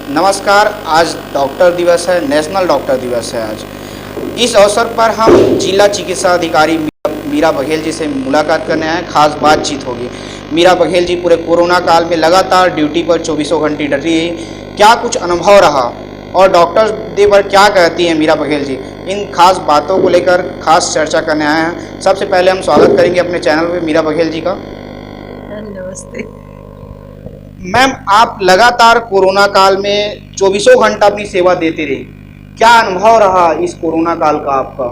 नमस्कार। आज डॉक्टर दिवस है, नेशनल डॉक्टर दिवस है आज। इस अवसर पर हम जिला चिकित्सा अधिकारी मीरा बघेल जी से मुलाकात करने आए। खास बातचीत होगी। मीरा बघेल जी पूरे कोरोना काल में लगातार ड्यूटी पर चौबीसों घंटे डटी रही। क्या कुछ अनुभव रहा और डॉक्टर डे पर क्या कहती हैं मीरा बघेल जी, इन खास बातों को लेकर खास चर्चा करने आए हैं। सबसे पहले हम स्वागत करेंगे अपने चैनल पे मीरा बघेल जी का। नमस्ते। मैम, आप लगातार कोरोना काल में चौबीसों घंटा अपनी सेवा देते रहे। क्या अनुभव रहा इस कोरोना काल का आपका?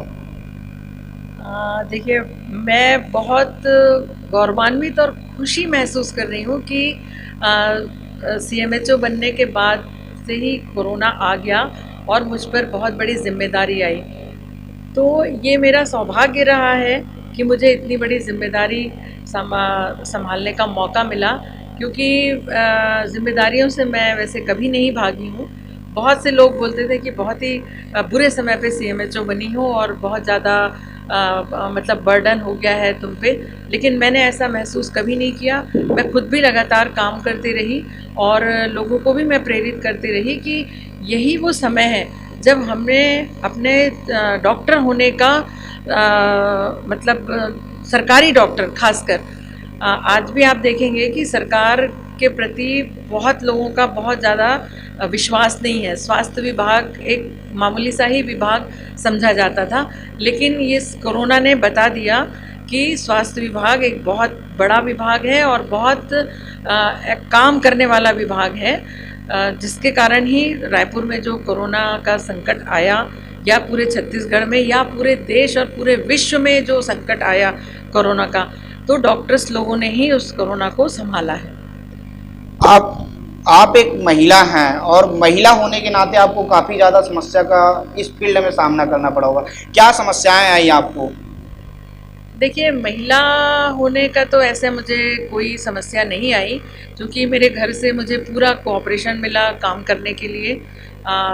देखिए, मैं बहुत गौरवान्वित और खुशी महसूस कर रही हूँ कि CMHO बनने के बाद से ही कोरोना आ गया और मुझ पर बहुत बड़ी जिम्मेदारी आई। तो ये मेरा सौभाग्य रहा है कि मुझे इतनी बड़ी जिम्मेदारी संभालने का मौका मिला, क्योंकि जिम्मेदारियों से मैं वैसे कभी नहीं भागी हूँ। बहुत से लोग बोलते थे कि बहुत ही बुरे समय पे CMHO बनी हो और बहुत ज़्यादा मतलब बर्डन हो गया है तुम पे, लेकिन मैंने ऐसा महसूस कभी नहीं किया। मैं खुद भी लगातार काम करती रही और लोगों को भी मैं प्रेरित करती रही कि यही वो समय है जब हमने अपने डॉक्टर होने का मतलब सरकारी डॉक्टर खासकर, आज भी आप देखेंगे कि सरकार के प्रति बहुत लोगों का बहुत ज़्यादा विश्वास नहीं है। स्वास्थ्य विभाग एक मामूली सा ही विभाग समझा जाता था, लेकिन ये कोरोना ने बता दिया कि स्वास्थ्य विभाग एक बहुत बड़ा विभाग है और बहुत काम करने वाला विभाग है, जिसके कारण ही रायपुर में जो कोरोना का संकट आया, या पूरे छत्तीसगढ़ में या पूरे देश और पूरे विश्व में जो संकट आया कोरोना का, तो डॉक्टर्स लोगों ने ही उस कोरोना को संभाला है। आप एक महिला हैं और महिला होने के नाते आपको काफ़ी ज़्यादा समस्या का इस फील्ड में सामना करना पड़ा होगा। क्या समस्याएं आई आपको? देखिए, महिला होने का तो ऐसे मुझे कोई समस्या नहीं आई, क्योंकि मेरे घर से मुझे पूरा कोऑपरेशन मिला काम करने के लिए।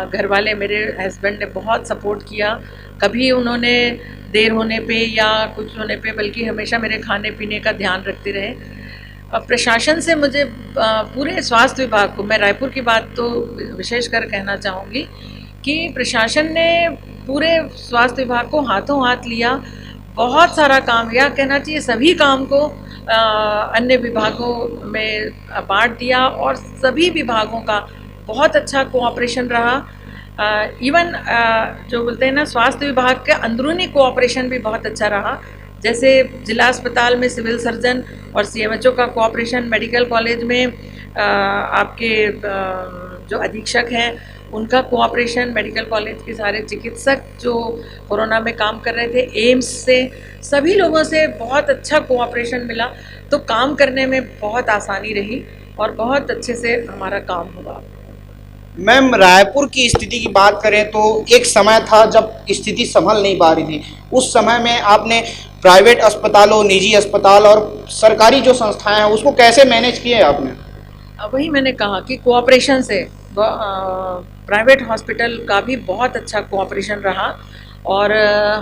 घर वाले, मेरे हस्बैंड ने बहुत सपोर्ट किया। कभी उन्होंने देर होने पे या कुछ होने पे, बल्कि हमेशा मेरे खाने पीने का ध्यान रखते रहे। प्रशासन से मुझे पूरे स्वास्थ्य विभाग को, मैं रायपुर की बात तो विशेषकर कहना चाहूँगी कि प्रशासन ने पूरे स्वास्थ्य विभाग को हाथों हाथ लिया। बहुत सारा काम, या कहना चाहिए सभी काम को अन्य विभागों में बांट दिया और सभी विभागों का बहुत अच्छा कोऑपरेशन रहा। इवन जो बोलते हैं ना, स्वास्थ्य विभाग का अंदरूनी कोऑपरेशन भी बहुत अच्छा रहा। जैसे जिला अस्पताल में सिविल सर्जन और CMHO का कोऑपरेशन, मेडिकल कॉलेज में आपके जो अधीक्षक हैं उनका कोऑपरेशन, मेडिकल कॉलेज के सारे चिकित्सक जो कोरोना में काम कर रहे थे, एम्स से, सभी लोगों से बहुत अच्छा कोऑपरेशन मिला। तो काम करने में बहुत आसानी रही और बहुत अच्छे से हमारा काम हुआ। मैम, रायपुर की स्थिति की बात करें तो एक समय था जब स्थिति संभल नहीं पा रही थी। उस समय में आपने प्राइवेट अस्पतालों, निजी अस्पताल और सरकारी जो संस्थाएं हैं उसको कैसे मैनेज किए आपने? वही मैंने कहा कि कोऑपरेशन से प्राइवेट हॉस्पिटल का भी बहुत अच्छा कोऑपरेशन रहा। और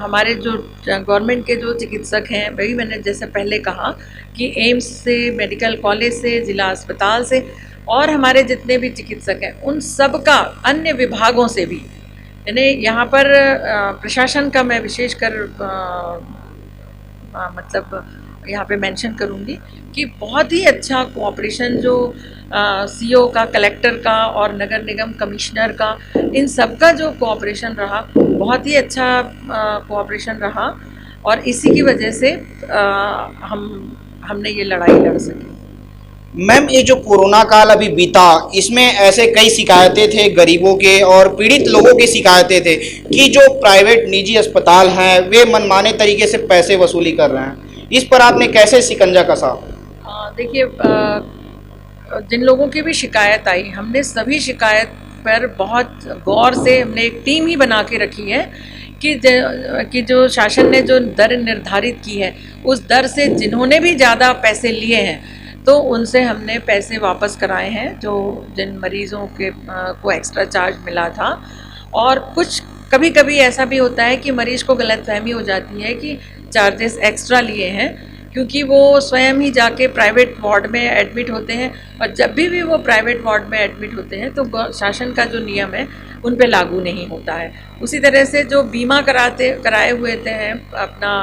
हमारे जो गवर्नमेंट के जो चिकित्सक हैं, वही मैंने जैसे पहले कहा कि एम्स से, मेडिकल कॉलेज से, ज़िला अस्पताल से, और हमारे जितने भी चिकित्सक हैं उन सब का अन्य विभागों से भी, यानी यहाँ पर प्रशासन का मैं विशेषकर मतलब यहाँ पे मेंशन करूँगी कि बहुत ही अच्छा कोऑपरेशन जो CO का, कलेक्टर का और नगर निगम कमिश्नर का, इन सब का जो कोऑपरेशन रहा, बहुत ही अच्छा कोऑपरेशन रहा। और इसी की वजह से हमने ये लड़ाई लड़ सके। मैम, ये जो कोरोना काल अभी बीता, इसमें ऐसे कई शिकायतें थे गरीबों के और पीड़ित लोगों की शिकायतें थे कि जो प्राइवेट निजी अस्पताल हैं वे मनमाने तरीके से पैसे वसूली कर रहे हैं। इस पर आपने कैसे शिकंजा कसा? देखिए, जिन लोगों की भी शिकायत आई, हमने सभी शिकायत पर बहुत गौर से, हमने एक टीम ही बना के रखी है कि जो शासन ने जो दर निर्धारित की है, उस दर से जिन्होंने भी ज़्यादा पैसे लिए हैं तो उनसे हमने पैसे वापस कराए हैं, जो जिन मरीज़ों के को एक्स्ट्रा चार्ज मिला था। और कुछ कभी कभी ऐसा भी होता है कि मरीज़ को गलतफहमी हो जाती है कि चार्जेस एक्स्ट्रा लिए हैं, क्योंकि वो स्वयं ही जाके प्राइवेट वार्ड में एडमिट होते हैं, और जब भी वो प्राइवेट वार्ड में एडमिट होते हैं तो शासन का जो नियम है उन पे लागू नहीं होता है। उसी तरह से जो बीमा कराए हुए थे हैं अपना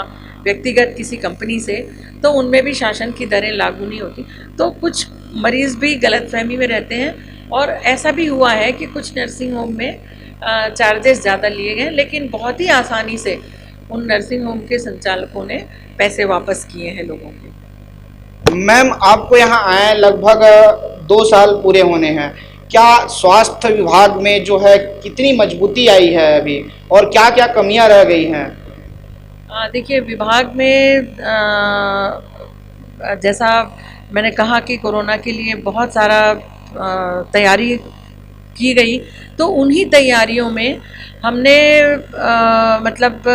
व्यक्तिगत किसी कंपनी से, तो उनमें भी शासन की दरें लागू नहीं होती। तो कुछ मरीज़ भी गलतफहमी में रहते हैं, और ऐसा भी हुआ है कि कुछ नर्सिंग होम में चार्जेस ज़्यादा लिए गए, लेकिन बहुत ही आसानी से उन नर्सिंग होम के संचालकों ने पैसे वापस किए हैं लोगों के। मैम, आपको यहाँ आए लगभग 2 साल पूरे होने हैं। क्या स्वास्थ्य विभाग में जो है कितनी मजबूती आई है अभी, और क्या क्या कमियां रह गई हैं? देखिए, विभाग में जैसा मैंने कहा कि कोरोना के लिए बहुत सारा तैयारी की गई, तो उन्हीं तैयारियों में हमने मतलब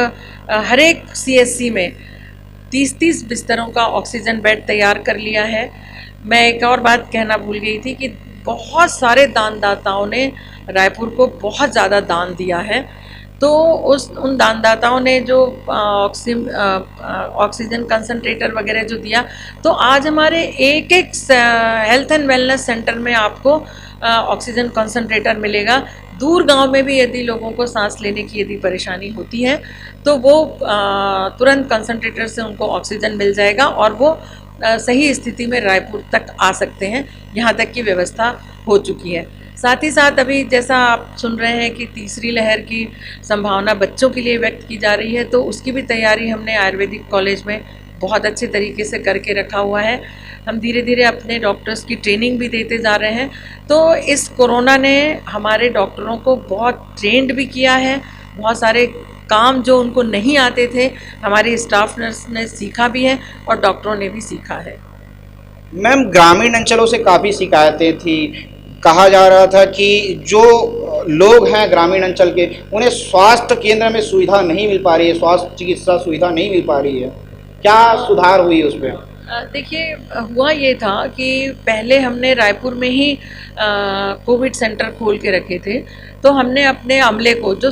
हर एक सीएससी में 30-30 बिस्तरों का ऑक्सीजन बेड तैयार कर लिया है। मैं एक और बात कहना भूल गई थी कि बहुत सारे दानदाताओं ने रायपुर को बहुत ज़्यादा दान दिया है। तो उन दानदाताओं ने जो ऑक्सीजन कंसंट्रेटर वगैरह जो दिया, तो आज हमारे एक हेल्थ एंड वेलनेस सेंटर में आपको ऑक्सीजन कंसंट्रेटर मिलेगा। दूर गांव में भी यदि लोगों को सांस लेने की यदि परेशानी होती है तो वो तुरंत कंसंट्रेटर से उनको ऑक्सीजन मिल जाएगा, और वो सही स्थिति में रायपुर तक आ सकते हैं। यहाँ तक की व्यवस्था हो चुकी है। साथ ही साथ अभी जैसा आप सुन रहे हैं कि तीसरी लहर की संभावना बच्चों के लिए व्यक्त की जा रही है, तो उसकी भी तैयारी हमने आयुर्वेदिक कॉलेज में बहुत अच्छे तरीके से करके रखा हुआ है। हम धीरे धीरे अपने डॉक्टर्स की ट्रेनिंग भी देते जा रहे हैं। तो इस कोरोना ने हमारे डॉक्टरों को बहुत ट्रेंड भी किया है। बहुत सारे काम जो उनको नहीं आते थे हमारी स्टाफ नर्स ने सीखा भी है, और डॉक्टरों ने भी सीखा है। मैम, ग्रामीण अंचलों से काफ़ी शिकायतें थी। कहा जा रहा था कि जो लोग हैं ग्रामीण अंचल के, उन्हें स्वास्थ्य केंद्र में सुविधा नहीं मिल पा रही है, स्वास्थ्य चिकित्सा सुविधा नहीं मिल पा रही है। क्या सुधार हुई उस पर? देखिए, हुआ ये था कि पहले हमने रायपुर में ही कोविड सेंटर खोल के रखे थे। तो हमने अपने अमले को जो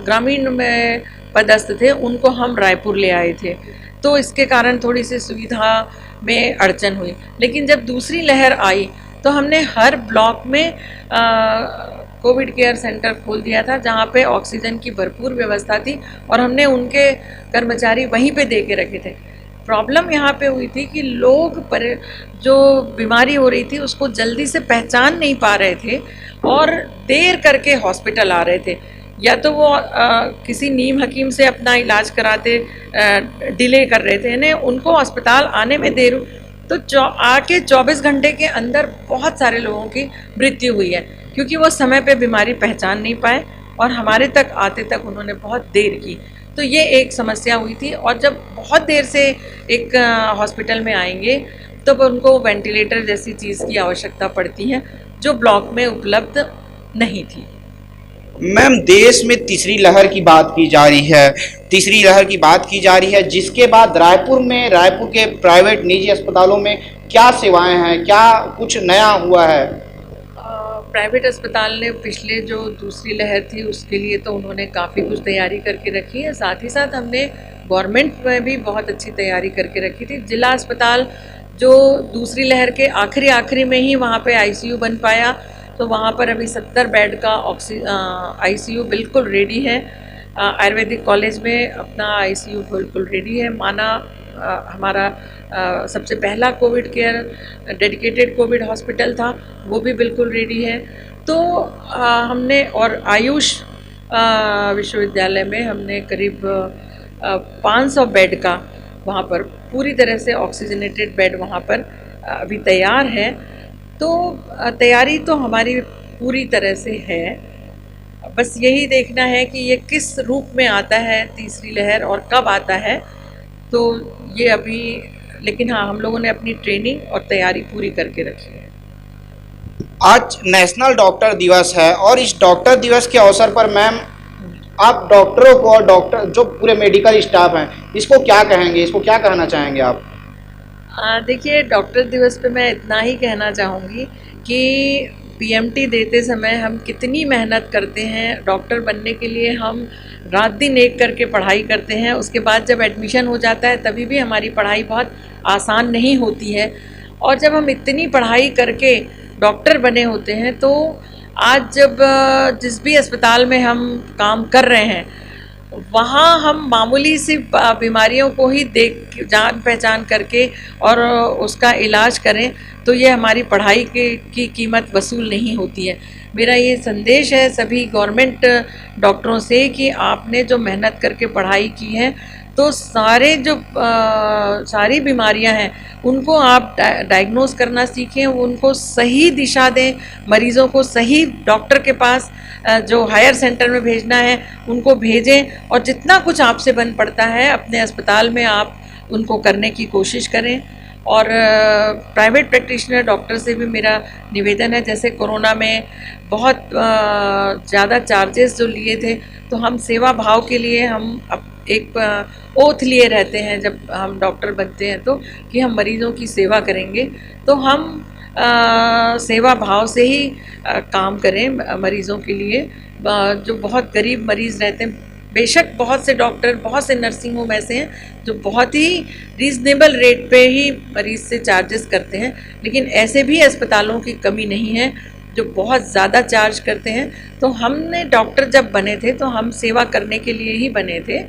ग्रामीण में पदस्थ थे उनको हम रायपुर ले आए थे, तो इसके कारण थोड़ी सी सुविधा में अड़चन हुई। लेकिन जब दूसरी लहर आई तो हमने हर ब्लॉक में कोविड केयर सेंटर खोल दिया था, जहाँ पे ऑक्सीजन की भरपूर व्यवस्था थी, और हमने उनके कर्मचारी वहीं पे दे के रखे थे। प्रॉब्लम यहाँ पे हुई थी कि लोग जो बीमारी हो रही थी उसको जल्दी से पहचान नहीं पा रहे थे, और देर करके हॉस्पिटल आ रहे थे। या तो वो किसी नीम हकीम से अपना इलाज कराते डिले कर रहे थे, यानी उनको अस्पताल आने में देर, तो आके 24 घंटे के अंदर बहुत सारे लोगों की मृत्यु हुई है, क्योंकि वो समय पे बीमारी पहचान नहीं पाए और हमारे तक आते तक उन्होंने बहुत देर की। तो ये एक समस्या हुई थी। और जब बहुत देर से एक हॉस्पिटल में आएंगे तो उनको वेंटिलेटर जैसी चीज़ की आवश्यकता पड़ती है, जो ब्लॉक में उपलब्ध नहीं थी। मैम, देश में तीसरी लहर की बात की जा रही है, तीसरी लहर की बात की जा रही है, जिसके बाद रायपुर के प्राइवेट निजी अस्पतालों में क्या सेवाएं हैं, क्या कुछ नया हुआ है? प्राइवेट अस्पताल ने पिछले जो दूसरी लहर थी उसके लिए तो उन्होंने काफ़ी कुछ तैयारी करके रखी है। साथ ही साथ हमने गवर्नमेंट में भी बहुत अच्छी तैयारी करके रखी थी। जिला अस्पताल जो दूसरी लहर के आखिरी में ही वहाँ पे आईसीयू बन पाया, तो वहाँ पर अभी 70 बेड का आईसीयू बिल्कुल रेडी है। आयुर्वेदिक कॉलेज में अपना आईसीयू बिल्कुल रेडी है। माना हमारा सबसे पहला Covid care dedicated Covid hospital था, वो भी बिल्कुल रेडी है। तो हमने, और आयुष विश्वविद्यालय में हमने करीब 500 बेड का वहाँ पर पूरी तरह से ऑक्सीजनेटेड बेड वहाँ पर अभी तैयार है। तो तैयारी तो हमारी पूरी तरह से है। बस यही देखना है कि ये किस रूप में आता है तीसरी लहर और कब आता है, तो ये अभी, लेकिन हाँ, हम लोगों ने अपनी ट्रेनिंग और तैयारी पूरी करके रखी है। आज नेशनल डॉक्टर दिवस है, और इस डॉक्टर दिवस के अवसर पर मैम आप डॉक्टरों को और डॉक्टर जो पूरे मेडिकल स्टाफ हैं, इसको क्या कहेंगे, इसको क्या कहना चाहेंगे आप? देखिए, डॉक्टर दिवस पे मैं इतना ही कहना चाहूँगी कि पीएमटी देते समय हम कितनी मेहनत करते हैं। डॉक्टर बनने के लिए हम रात दिन एक करके पढ़ाई करते हैं। उसके बाद जब एडमिशन हो जाता है तभी भी हमारी पढ़ाई बहुत आसान नहीं होती है। और जब हम इतनी पढ़ाई करके डॉक्टर बने होते हैं तो आज जब जिस भी अस्पताल में हम काम कर रहे हैं वहाँ हम मामूली सी बीमारियों को ही देख जान पहचान करके और उसका इलाज करें तो ये हमारी पढ़ाई की कीमत वसूल नहीं होती है। मेरा ये संदेश है सभी गवर्नमेंट डॉक्टरों से कि आपने जो मेहनत करके पढ़ाई की है तो सारी बीमारियां हैं उनको आप डायग्नोस करना सीखें, उनको सही दिशा दें, मरीज़ों को सही डॉक्टर के पास जो हायर सेंटर में भेजना है उनको भेजें और जितना कुछ आपसे बन पड़ता है अपने अस्पताल में आप उनको करने की कोशिश करें। और प्राइवेट प्रैक्टिशनर डॉक्टर से भी मेरा निवेदन है, जैसे कोरोना में बहुत ज़्यादा चार्जेस जो लिए थे तो हम सेवा भाव के लिए हम एक ओथ लिए रहते हैं जब हम डॉक्टर बनते हैं तो कि हम मरीज़ों की सेवा करेंगे, तो हम सेवा भाव से ही काम करें मरीज़ों के लिए। जो बहुत गरीब मरीज़ रहते हैं, बेशक बहुत से डॉक्टर, बहुत से नर्सिंग होम ऐसे हैं जो बहुत ही रीज़नेबल रेट पे ही मरीज़ से चार्जेस करते हैं, लेकिन ऐसे भी अस्पतालों की कमी नहीं है जो बहुत ज़्यादा चार्ज करते हैं। तो हमने डॉक्टर जब बने थे तो हम सेवा करने के लिए ही बने थे,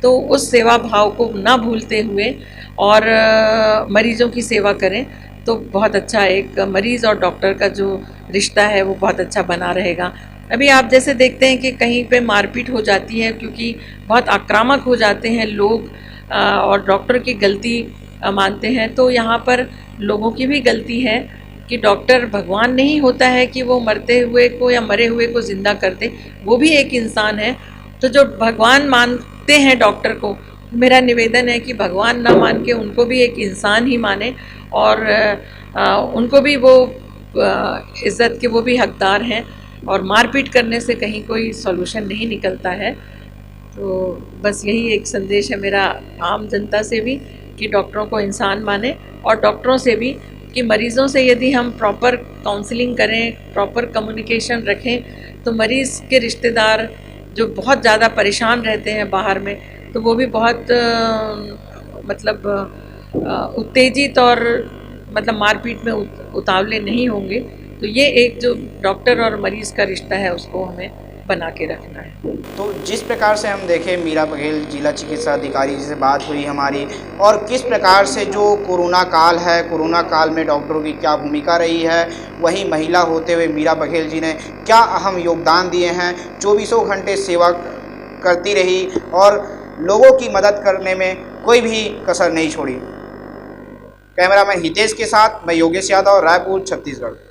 तो उस सेवा भाव को ना भूलते हुए और मरीज़ों की सेवा करें तो बहुत अच्छा एक मरीज़ और डॉक्टर का जो रिश्ता है वो बहुत अच्छा बना रहेगा। अभी आप जैसे देखते हैं कि कहीं पे मारपीट हो जाती है क्योंकि बहुत आक्रामक हो जाते हैं लोग और डॉक्टर की गलती मानते हैं, तो यहाँ पर लोगों की भी गलती है कि डॉक्टर भगवान नहीं होता है कि वो मरते हुए को या मरे हुए को ज़िंदा कर दे, वो भी एक इंसान है। तो जो भगवान मानते हैं डॉक्टर को, मेरा निवेदन है कि भगवान ना मान के उनको भी एक इंसान ही माने और उनको भी वो इज़्ज़त के वो भी हकदार हैं और मारपीट करने से कहीं कोई सॉल्यूशन नहीं निकलता है। तो बस यही एक संदेश है मेरा आम जनता से भी कि डॉक्टरों को इंसान माने और डॉक्टरों से भी कि मरीज़ों से यदि हम प्रॉपर काउंसलिंग करें, प्रॉपर कम्युनिकेशन रखें तो मरीज़ के रिश्तेदार जो बहुत ज़्यादा परेशान रहते हैं बाहर में, तो वो भी बहुत उत्तेजित और मारपीट में उतावले नहीं होंगे। तो ये एक जो डॉक्टर और मरीज़ का रिश्ता है उसको हमें बना के रखना है। तो जिस प्रकार से हम देखें, मीरा बघेल जिला चिकित्सा अधिकारी जी से बात हुई हमारी, और किस प्रकार से जो कोरोना काल है, कोरोना काल में डॉक्टरों की क्या भूमिका रही है, वहीं महिला होते हुए मीरा बघेल जी ने क्या अहम योगदान दिए हैं, 24 घंटे सेवा करती रही और लोगों की मदद करने में कोई भी कसर नहीं छोड़ी। कैमरामैन हितेश के साथ मैं योगेश यादव, रायपुर, छत्तीसगढ़।